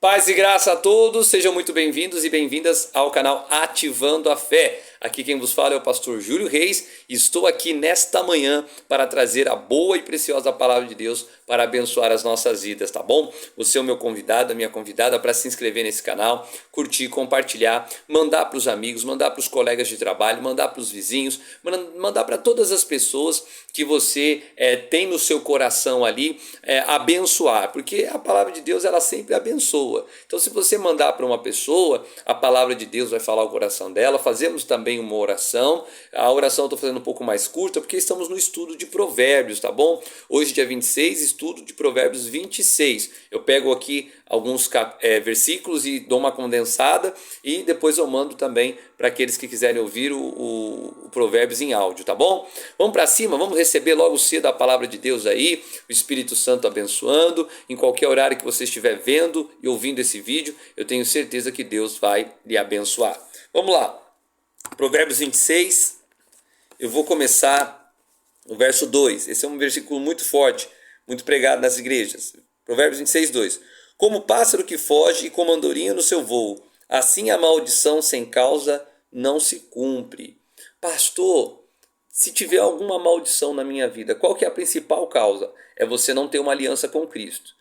Paz e graça a todos, sejam muito bem-vindos e bem-vindas ao canal Ativando a Fé. Aqui quem vos fala é o pastor Júlio Reis e estou aqui nesta manhã para trazer a boa e preciosa palavra de Deus para abençoar as nossas vidas, tá bom? Você é o meu convidado, a minha convidada para se inscrever nesse canal, curtir, compartilhar, mandar para os amigos, mandar para os colegas de trabalho, mandar para os vizinhos, mandar para todas as pessoas que você tem no seu coração ali, abençoar, porque a palavra de Deus ela sempre abençoa. Então se você mandar para uma pessoa, a palavra de Deus vai falar o coração dela. Fazemos também uma oração. A oração eu estou fazendo um pouco mais curta porque estamos no estudo de Provérbios, tá bom? Hoje dia 26, estudo de Provérbios 26. Eu pego aqui alguns versículos e dou uma condensada e depois eu mando também para aqueles que quiserem ouvir o Provérbios em áudio, tá bom? Vamos para cima, vamos receber logo cedo a palavra de Deus aí, o Espírito Santo abençoando, em qualquer horário que você estiver vendo e ouvindo esse vídeo, eu tenho certeza que Deus vai lhe abençoar. Vamos lá, Provérbios 26, eu vou começar no verso 2, esse é um versículo muito forte, muito pregado nas igrejas. Provérbios 26, 2. Como pássaro que foge e como andorinha no seu voo, assim a maldição sem causa não se cumpre. Pastor, se tiver alguma maldição na minha vida, qual que é a principal causa? É você não ter uma aliança com Cristo.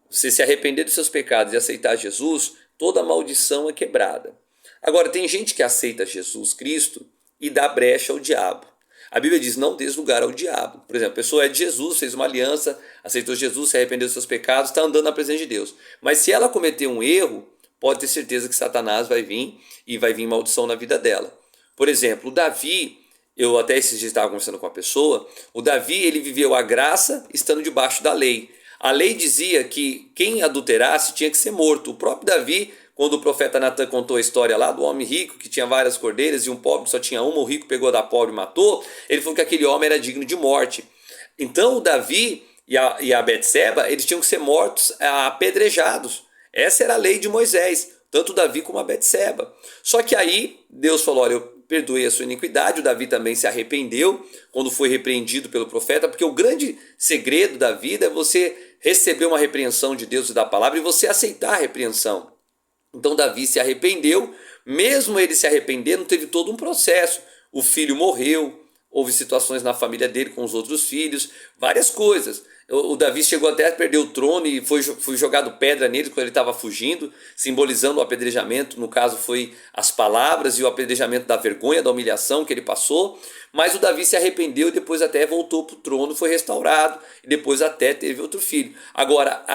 Você se arrepender dos seus pecados e aceitar Jesus, toda maldição é quebrada. Agora, tem gente que aceita Jesus Cristo e dá brecha ao diabo. A Bíblia diz, não dês lugar ao diabo. Por exemplo, a pessoa é de Jesus, fez uma aliança, aceitou Jesus, se arrependeu dos seus pecados, está andando na presença de Deus. Mas se ela cometer um erro, pode ter certeza que Satanás vai vir e vai vir maldição na vida dela. Por exemplo, o Davi, eu até esses dias estava conversando com uma pessoa, o Davi ele viveu a graça estando debaixo da lei. A lei dizia que quem adulterasse tinha que ser morto. O próprio Davi, quando o profeta Natan contou a história lá do homem rico que tinha várias cordeiras e um pobre só tinha uma, o rico pegou da pobre e matou, ele falou que aquele homem era digno de morte. Então o Davi e a Betseba, eles tinham que ser mortos apedrejados. Essa era a lei de Moisés, tanto Davi como a Betseba. Só que aí Deus falou, olha, eu perdoei a sua iniquidade. O Davi também se arrependeu quando foi repreendido pelo profeta, porque o grande segredo da vida é você receber uma repreensão de Deus e da palavra e você aceitar a repreensão. Então Davi se arrependeu, mesmo ele se arrependendo, teve todo um processo. O filho morreu, houve situações na família dele com os outros filhos, várias coisas. O Davi chegou até a perder o trono e foi jogado pedra nele quando ele estava fugindo, simbolizando o apedrejamento. No caso foi as palavras e o apedrejamento da vergonha, da humilhação que ele passou. Mas o Davi se arrependeu e depois até voltou para o trono, foi restaurado e depois até teve outro filho. Agora,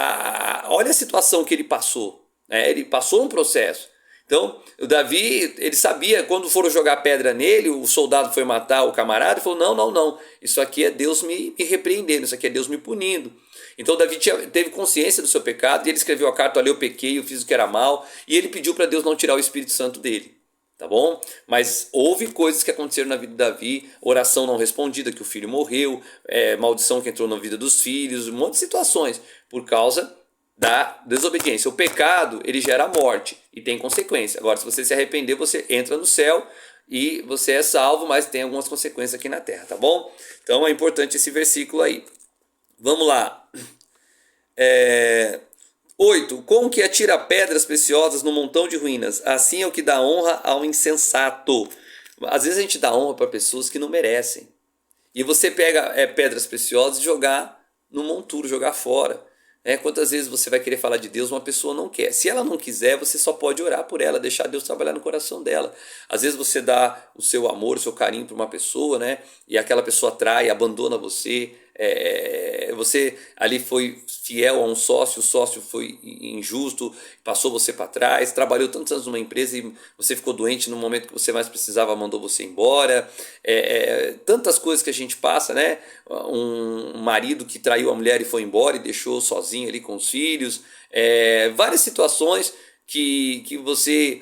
olha a situação que ele passou. Ele passou um processo. Então, o Davi, ele sabia, quando foram jogar pedra nele, o soldado foi matar o camarada e falou, não, isso aqui é Deus me repreendendo, isso aqui é Deus me punindo. Então, Davi teve consciência do seu pecado e ele escreveu a carta, olha, eu pequei, eu fiz o que era mal, e ele pediu para Deus não tirar o Espírito Santo dele. Tá bom? Mas houve coisas que aconteceram na vida de Davi, oração não respondida, que o filho morreu, maldição que entrou na vida dos filhos, um monte de situações, por causa da desobediência. O pecado, ele gera morte e tem consequência. Agora, se você se arrepender, você entra no céu e você é salvo, mas tem algumas consequências aqui na terra, tá bom? Então é importante esse versículo aí. Vamos lá. 8. Como que atira pedras preciosas no montão de ruínas? Assim é o que dá honra ao insensato. Às vezes a gente dá honra para pessoas que não merecem. E você pega pedras preciosas e jogar no monturo, jogar fora. Quantas vezes você vai querer falar de Deus, uma pessoa não quer. Se ela não quiser, você só pode orar por ela, deixar Deus trabalhar no coração dela. Às vezes você dá o seu amor, o seu carinho para uma pessoa, né? E aquela pessoa trai, abandona você. Você ali foi fiel a um sócio, o sócio foi injusto, passou você para trás, trabalhou tantos anos numa empresa e você ficou doente no momento que você mais precisava, mandou você embora. Tantas coisas que a gente passa, né? Um marido que traiu a mulher e foi embora e deixou sozinho ali com os filhos. Várias situações que você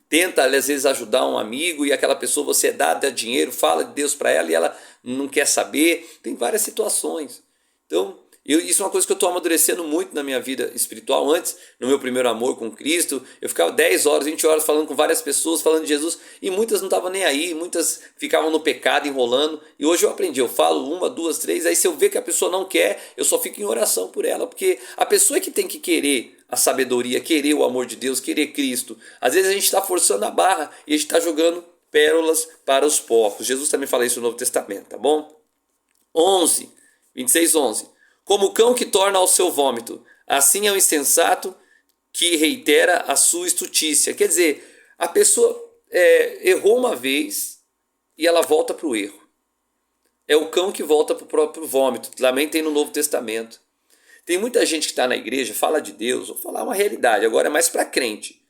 tenta às vezes ajudar um amigo e aquela pessoa você dá dinheiro, fala de Deus para ela e ela não quer saber. Tem várias situações. Então, isso é uma coisa que eu estou amadurecendo muito na minha vida espiritual. Antes, no meu primeiro amor com Cristo, eu ficava 10 horas, 20 horas falando com várias pessoas, falando de Jesus, e muitas não estavam nem aí, muitas ficavam no pecado, enrolando. E hoje eu aprendi, eu falo uma, duas, três, aí se eu ver que a pessoa não quer, eu só fico em oração por ela, porque a pessoa é que tem que querer a sabedoria, querer o amor de Deus, querer Cristo. Às vezes a gente está forçando a barra e a gente está jogando pérolas para os porcos. Jesus também fala isso no Novo Testamento, tá bom? 26:11. Como o cão que torna ao seu vômito, assim é o insensato que reitera a sua estutícia. Quer dizer, a pessoa errou uma vez e ela volta para o erro. É o cão que volta para o próprio vômito. Também tem no Novo Testamento. Tem muita gente que está na igreja, fala de Deus, vou falar uma realidade, agora é mais para crente.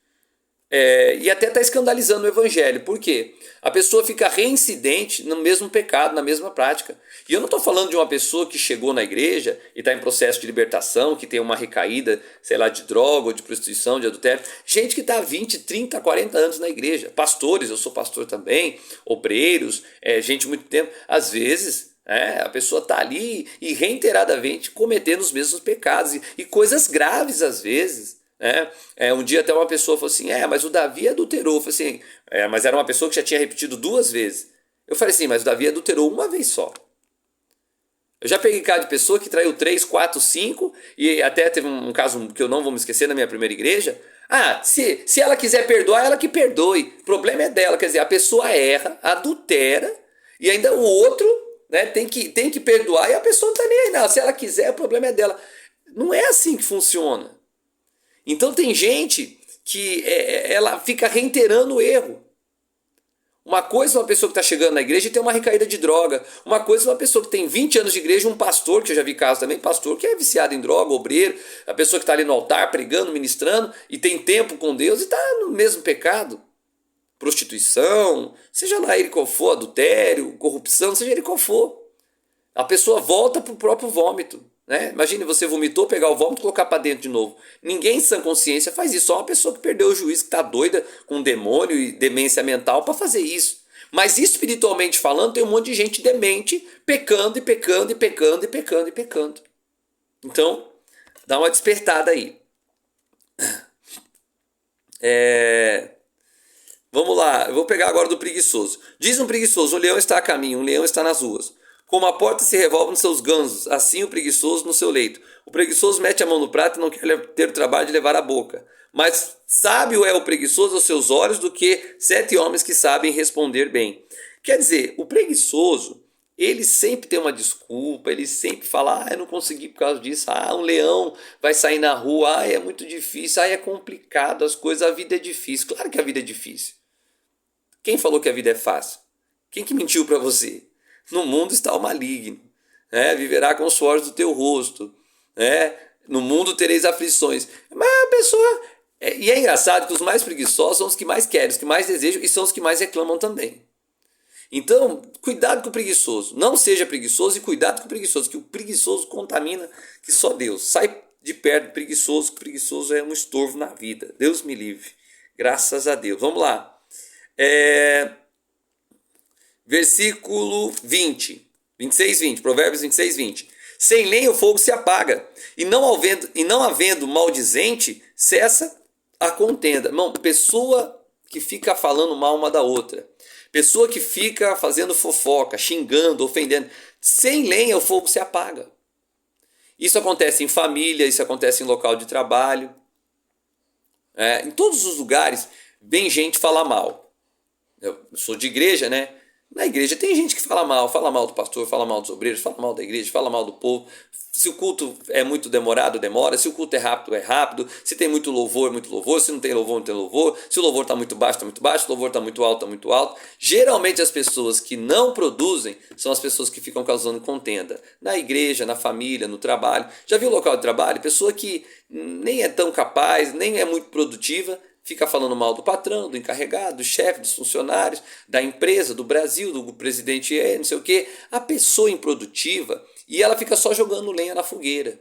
E até está escandalizando o evangelho. Por quê? A pessoa fica reincidente no mesmo pecado, na mesma prática. E eu não estou falando de uma pessoa que chegou na igreja e está em processo de libertação, que tem uma recaída, sei lá, de droga ou de prostituição, de adultério. Gente que está há 20, 30, 40 anos na igreja. Pastores, eu sou pastor também, obreiros, gente muito tempo. Às vezes, a pessoa está ali e reiteradamente cometendo os mesmos pecados e coisas graves às vezes. Um dia até uma pessoa falou assim, mas o Davi adulterou. Eu falei assim, mas era uma pessoa que já tinha repetido 2 vezes. Eu falei assim, mas o Davi adulterou uma vez só. Eu já peguei caso de pessoa que traiu 3, 4, 5, e até teve um caso que eu não vou me esquecer na minha primeira igreja. Se ela quiser perdoar, ela que perdoe. O problema é dela, quer dizer, a pessoa erra, adultera, e ainda o outro, tem que perdoar, e a pessoa não está nem aí não. Se ela quiser, o problema é dela. Não é assim que funciona. Então tem gente que ela fica reiterando o erro. Uma coisa é uma pessoa que está chegando na igreja e tem uma recaída de droga. Uma coisa é uma pessoa que tem 20 anos de igreja, um pastor, que eu já vi casos também, pastor que é viciado em droga, obreiro, a pessoa que está ali no altar pregando, ministrando e tem tempo com Deus e está no mesmo pecado. Prostituição, seja lá ele qual for, adultério, corrupção, seja ele qual for. A pessoa volta para o próprio vômito. Imagine você vomitou, pegar o vômito e colocar para dentro de novo. Ninguém em sã consciência faz isso. Só uma pessoa que perdeu o juízo, que está doida com demônio e demência mental para fazer isso. Mas espiritualmente falando, tem um monte de gente demente pecando e pecando e pecando e pecando e pecando. Então, dá uma despertada aí. Vamos lá, eu vou pegar agora do preguiçoso. Diz um preguiçoso, um leão está a caminho, um leão está nas ruas. Como a porta se revolve nos seus gansos, assim o preguiçoso no seu leito. O preguiçoso mete a mão no prato e não quer ter o trabalho de levar à boca. Mas sábio é o preguiçoso aos seus olhos do que 7 homens que sabem responder bem. Quer dizer, o preguiçoso, ele sempre tem uma desculpa, ele sempre fala, eu não consegui por causa disso, um leão vai sair na rua, é muito difícil, é complicado as coisas, a vida é difícil. Claro que a vida é difícil. Quem falou que a vida é fácil? Quem que mentiu para você? No mundo está o maligno, viverá com os suores do teu rosto, no mundo tereis aflições. Mas a pessoa, e é engraçado que os mais preguiçosos são os que mais querem, os que mais desejam e são os que mais reclamam também. Então, cuidado com o preguiçoso, não seja preguiçoso e cuidado com o preguiçoso, que o preguiçoso contamina, que só Deus. Sai de perto do preguiçoso, que o preguiçoso é um estorvo na vida. Deus me livre, graças a Deus. Vamos lá. Versículo 20, 26, 20, Provérbios 26, 20. Sem lenha o fogo se apaga, e não havendo maldizente, cessa a contenda. Irmão, pessoa que fica falando mal uma da outra, pessoa que fica fazendo fofoca, xingando, ofendendo, sem lenha o fogo se apaga. Isso acontece em família, isso acontece em local de trabalho. Em todos os lugares vem gente falar mal. Eu sou de igreja, Na igreja tem gente que fala mal do pastor, fala mal dos obreiros, fala mal da igreja, fala mal do povo. Se o culto é muito demorado, demora. Se o culto é rápido. Se tem muito louvor, é muito louvor. Se não tem louvor, não tem louvor. Se o louvor está muito baixo, está muito baixo. Se o louvor está muito alto, está muito alto. Geralmente as pessoas que não produzem são as pessoas que ficam causando contenda. Na igreja, na família, no trabalho. Já viu o local de trabalho? Pessoa que nem é tão capaz, nem é muito produtiva, fica falando mal do patrão, do encarregado, do chefe, dos funcionários, da empresa, do Brasil, do presidente, não sei o quê. A pessoa improdutiva, e ela fica só jogando lenha na fogueira,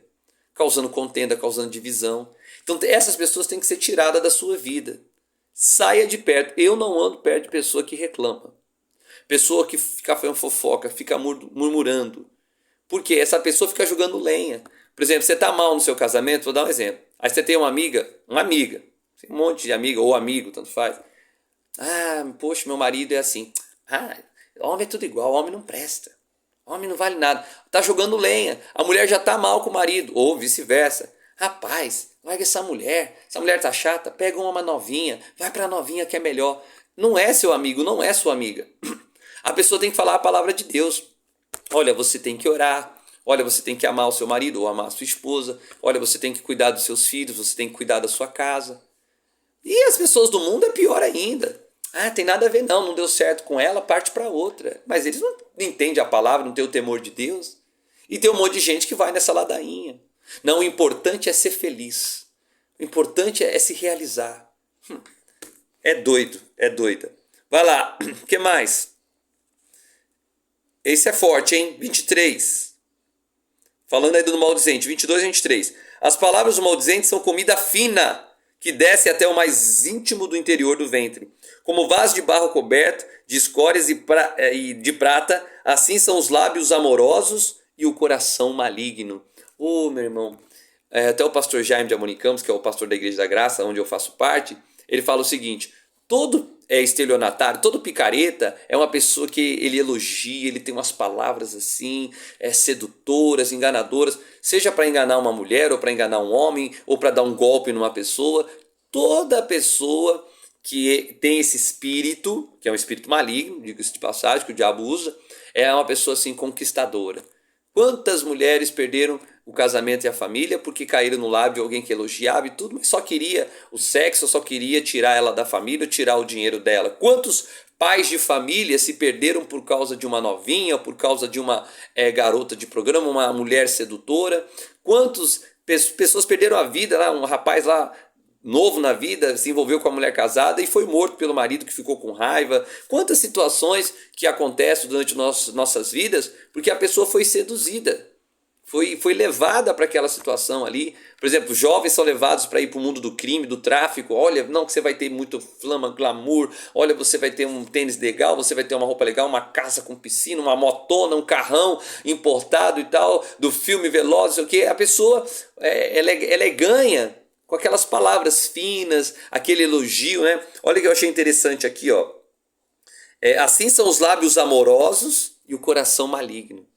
causando contenda, causando divisão. Então essas pessoas têm que ser tiradas da sua vida. Saia de perto. Eu não ando perto de pessoa que reclama. Pessoa que fica fazendo fofoca, fica murmurando. Porque essa pessoa fica jogando lenha. Por exemplo, você está mal no seu casamento, vou dar um exemplo. Aí você tem uma amiga, um monte de amiga ou amigo, tanto faz. Poxa, meu marido é assim. Homem é tudo igual, homem não presta. Homem não vale nada. Tá jogando lenha. A mulher já tá mal com o marido, ou vice-versa. Rapaz, Larga essa mulher tá chata, pega uma novinha, vai pra novinha que é melhor. Não é seu amigo, não é sua amiga. A pessoa tem que falar a palavra de Deus. Olha, você tem que orar. Olha, você tem que amar o seu marido ou amar a sua esposa. Olha, você tem que cuidar dos seus filhos, você tem que cuidar da sua casa. E as pessoas do mundo é pior ainda. Ah, tem nada a ver não, não deu certo com ela, parte para outra. Mas eles não entendem a palavra, não têm o temor de Deus. E tem um monte de gente que vai nessa ladainha. Não, o importante é ser feliz. O importante é se realizar. É doido, é doida. Vai lá, o que mais? Esse é forte, hein? 23. Falando aí do maldizente, 22 e 23. As palavras do maldizente são comida fina, que desce até o mais íntimo do interior do ventre. Como vaso de barro coberto de escórias e de prata, assim são os lábios amorosos e o coração maligno. Meu irmão, até o pastor Jaime de Amorim Campos, que é o pastor da Igreja da Graça, onde eu faço parte, ele fala o seguinte: todo estelionatário, todo picareta é uma pessoa que ele elogia, ele tem umas palavras assim, sedutoras, enganadoras, seja para enganar uma mulher, ou para enganar um homem, ou para dar um golpe numa pessoa. Toda pessoa que tem esse espírito, que é um espírito maligno, diga-se de passagem, que o diabo usa, é uma pessoa assim conquistadora. Quantas mulheres perderam o casamento e a família porque caíram no lábio de alguém que elogiava e tudo, mas só queria o sexo, só queria tirar ela da família, tirar o dinheiro dela. Quantos pais de família se perderam por causa de uma novinha, por causa de uma garota de programa, uma mulher sedutora? Quantas pessoas perderam a vida lá, um rapaz lá novo na vida, se envolveu com a mulher casada e foi morto pelo marido que ficou com raiva. Quantas situações que acontecem durante nossas vidas porque a pessoa foi seduzida, foi levada para aquela situação ali. Por exemplo, jovens são levados para ir para o mundo do crime, do tráfico. Olha, não, que você vai ter muito flama, glamour. Olha, você vai ter um tênis legal, você vai ter uma roupa legal, uma casa com piscina, uma motona, um carrão importado e tal, do filme Velozes, o que a pessoa ela é ganha com aquelas palavras finas, aquele elogio, né? Olha o que eu achei interessante aqui, ó. Assim são os lábios amorosos e o coração maligno.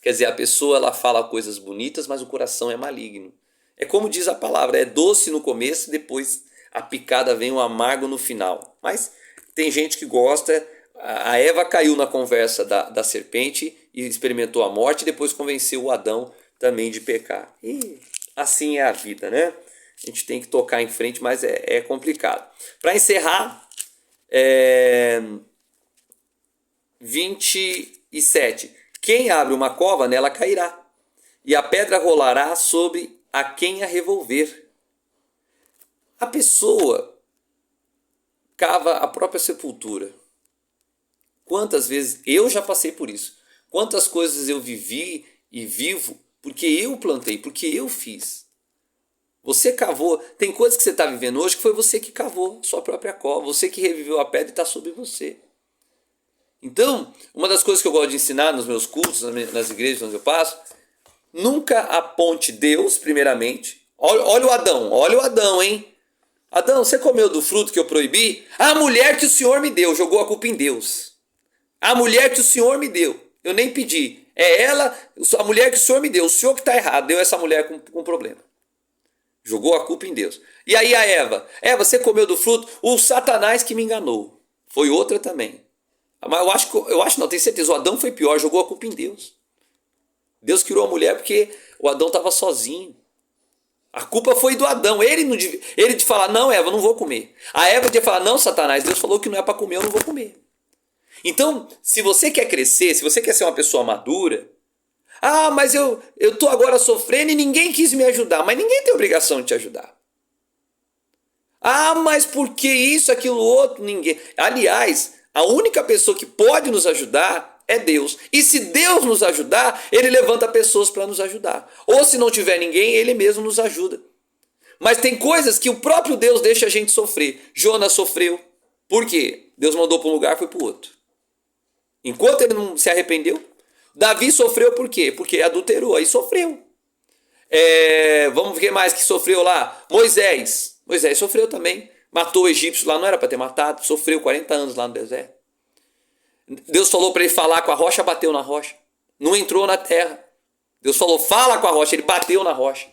Quer dizer, a pessoa ela fala coisas bonitas, mas o coração é maligno. É como diz a palavra, é doce no começo, depois a picada vem o amargo no final. Mas tem gente que gosta. A Eva caiu na conversa da serpente e experimentou a morte, e depois convenceu o Adão também de pecar. E assim é a vida, né? A gente tem que tocar em frente, mas é complicado. Para encerrar, 27. Quem abre uma cova, nela cairá, e a pedra rolará sobre a quem a revolver. A pessoa cava a própria sepultura. Quantas vezes eu já passei por isso? Quantas coisas eu vivi e vivo porque eu plantei, porque eu fiz. Você cavou. Tem coisas que você está vivendo hoje que foi você que cavou sua própria cova. Você que reviveu a pedra e está sobre você. Então, uma das coisas que eu gosto de ensinar nos meus cultos, nas igrejas onde eu passo, nunca aponte Deus, primeiramente. Olha o Adão, hein? Adão, você comeu do fruto que eu proibi? A mulher que o Senhor me deu, jogou a culpa em Deus. A mulher que o Senhor me deu, eu nem pedi. É ela, a mulher que o Senhor me deu, o Senhor que está errado, deu essa mulher com problema. Jogou a culpa em Deus. E aí a Eva, você comeu do fruto? O Satanás que me enganou. Foi outra também. Mas eu acho, não, tenho certeza, o Adão foi pior, jogou a culpa em Deus. Deus criou a mulher porque o Adão estava sozinho. A culpa foi do Adão. Ele de falar, não, Eva, não vou comer. A Eva de falar, não, Satanás, Deus falou que não é para comer, eu não vou comer. Então, se você quer crescer, se você quer ser uma pessoa madura, mas eu estou agora sofrendo e ninguém quis me ajudar. Mas ninguém tem obrigação de te ajudar. Mas por que isso, aquilo, outro? Ninguém. Aliás, a única pessoa que pode nos ajudar é Deus. E se Deus nos ajudar, Ele levanta pessoas para nos ajudar. Ou se não tiver ninguém, Ele mesmo nos ajuda. Mas tem coisas que o próprio Deus deixa a gente sofrer. Jonas sofreu. Por quê? Deus mandou para um lugar, foi para o outro. Enquanto ele não se arrependeu. Davi sofreu por quê? Porque adulterou, aí sofreu. Vamos ver mais que sofreu lá. Moisés sofreu também. Matou o egípcio lá, não era para ter matado. Sofreu 40 anos lá no deserto. Deus falou para ele falar com a rocha, bateu na rocha. Não entrou na terra. Deus falou, fala com a rocha, ele bateu na rocha.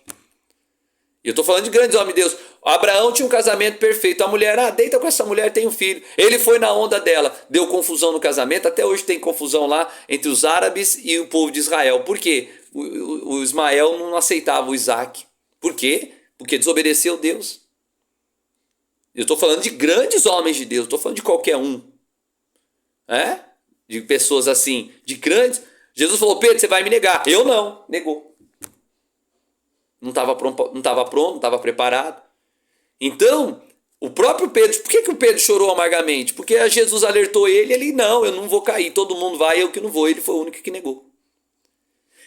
E eu estou falando de grandes homens de Deus. Abraão tinha um casamento perfeito. A mulher, deita com essa mulher, tem um filho. Ele foi na onda dela, deu confusão no casamento. Até hoje tem confusão lá entre os árabes e o povo de Israel. Por quê? O Ismael não aceitava o Isaac. Por quê? Porque desobedeceu Deus. Eu estou falando de grandes homens de Deus, estou falando de qualquer um. De pessoas assim, de grandes. Jesus falou, Pedro, você vai me negar. Eu não, negou. Não estava pronto, não estava preparado. Então, o próprio Pedro, por que o Pedro chorou amargamente? Porque Jesus alertou ele, não, eu não vou cair, todo mundo vai, eu que não vou. Ele foi o único que negou.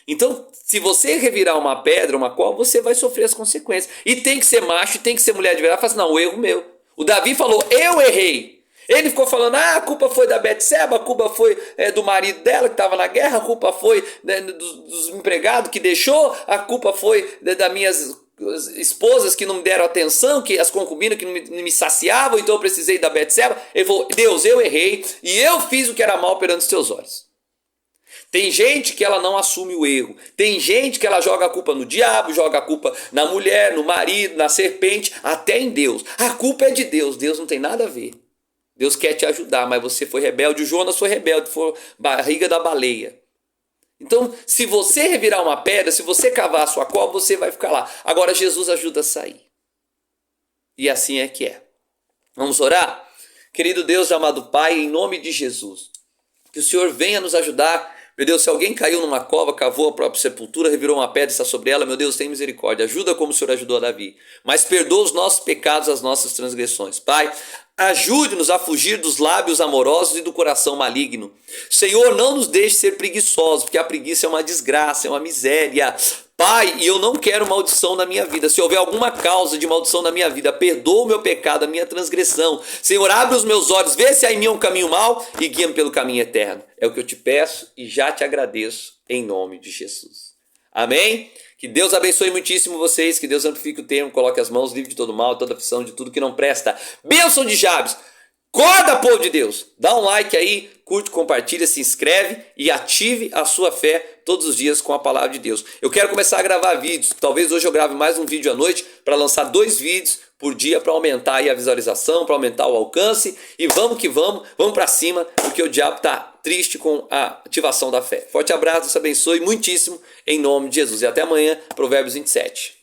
Então, se você revirar uma pedra, uma cobra, você vai sofrer as consequências. E tem que ser macho, tem que ser mulher de verdade. Fala assim, não, o erro meu. O Davi falou, eu errei. Ele ficou falando, a culpa foi da Betseba, a culpa foi do marido dela que estava na guerra, a culpa foi dos empregados que deixou, a culpa foi das minhas esposas que não me deram atenção, que as concubinas que não me saciavam, então eu precisei da Betseba. Ele falou, Deus, eu errei e eu fiz o que era mal perante os teus olhos. Tem gente que ela não assume o erro. Tem gente que ela joga a culpa no diabo, joga a culpa na mulher, no marido, na serpente, até em Deus. A culpa é de Deus, Deus não tem nada a ver. Deus quer te ajudar, mas você foi rebelde. O Jonas foi rebelde, foi barriga da baleia. Então, se você revirar uma pedra, se você cavar a sua cova, você vai ficar lá. Agora, Jesus ajuda a sair. E assim é que é. Vamos orar? Querido Deus, amado Pai, em nome de Jesus, que o Senhor venha nos ajudar. Meu Deus, se alguém caiu numa cova, cavou a própria sepultura, revirou uma pedra e está sobre ela, meu Deus, tem misericórdia. Ajuda como o Senhor ajudou a Davi. Mas perdoa os nossos pecados, as nossas transgressões. Pai, ajude-nos a fugir dos lábios amorosos e do coração maligno. Senhor, não nos deixe ser preguiçosos, porque a preguiça é uma desgraça, é uma miséria. Pai, e eu não quero maldição na minha vida. Se houver alguma causa de maldição na minha vida, perdoa o meu pecado, a minha transgressão. Senhor, abre os meus olhos, vê se há em mim um caminho mau e guia-me pelo caminho eterno. É o que eu te peço e já te agradeço em nome de Jesus. Amém? Que Deus abençoe muitíssimo vocês, que Deus amplifique o termo, coloque as mãos, livre de todo mal, toda aflição, de tudo que não presta. Bênção de Jabes! Acorda, povo de Deus! Dá um like aí, curte, compartilha, se inscreve e ative a sua fé todos os dias com a palavra de Deus. Eu quero começar a gravar vídeos. Talvez hoje eu grave mais um vídeo à noite para lançar 2 vídeos por dia para aumentar aí a visualização, para aumentar o alcance. E vamos que vamos para cima, porque o diabo está triste com a ativação da fé. Forte abraço, Deus abençoe muitíssimo em nome de Jesus. E até amanhã, Provérbios 27.